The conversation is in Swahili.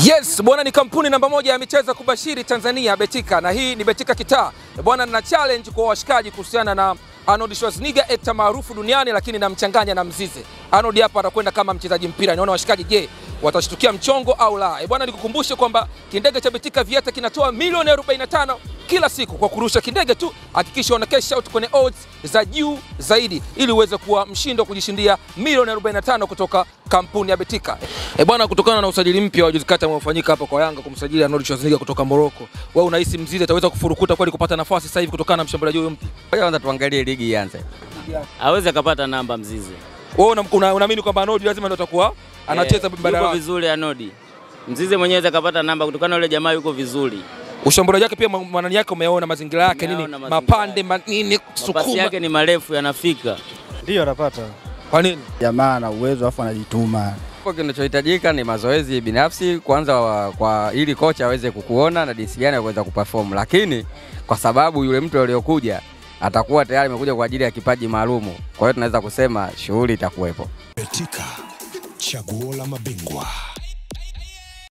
Yes, bwana, ni kampuni namba 1 ya michezo kubashiri Tanzania, Betika, na hii ni Betika Kitaa. Bwana, na challenge kwa washikaji kuhusiana na Arnold Schwarzenegger, actor maarufu duniani, lakini namchanganya na Mzize. Arnold hapa atakwenda kama mchezaji mpira. Naona washikaji, je, watashtukia mchongo au la? Bwana, nikukumbushe kwamba kindege cha Betika Vieta kinatoa milioni 45 kila siku kwa kurusha kindege tu. Hakikisha una cash out kwenye odds za juu zaidi ili uweze kuwa mshindi wa kujishindia milioni 45 kutoka kampuni ya Betika. Bwana, kutokana na usajili mpya wa juzi kati uliofanyika hapa kwa Yanga kumsajili Arnold Schwarzenegger kutoka Morocco, wewe unahisi Mzize ataweza kufurukuta kweli kupata nafasi sasa hivi kutokana na mshambuliaji huyo mpya? Kwanza tuangalie ligi ianze. Hawezi akapata namba Mzize. Wewe unaamini kwamba Arnold lazima ndio atakuwa anacheza badala yuko vizuri Arnold. Mzize mwenyewe anaweza kupata namba kutokana na yule jamaa yuko vizuri. Ushambuliaji wake pia mwanani yake umeona mazingira yake nini, mapande nini, sukuma. Pasi yake ni marefu yanafika. Ndio anapata. Kwa nini? Jamaa ana uwezo afu anajituma. Kwa kinachohitajika ni mazoezi binafsi kwanza kwa ili kocha aweze kukuona na jinsi gani aweza kuperform, lakini kwa sababu yule mtu aliyokuja atakuwa tayari amekuja kwa ajili ya kipaji maalumu. Kwa hiyo tunaweza kusema shughuli itakuwepo. Betika, chaguo la mabingwa.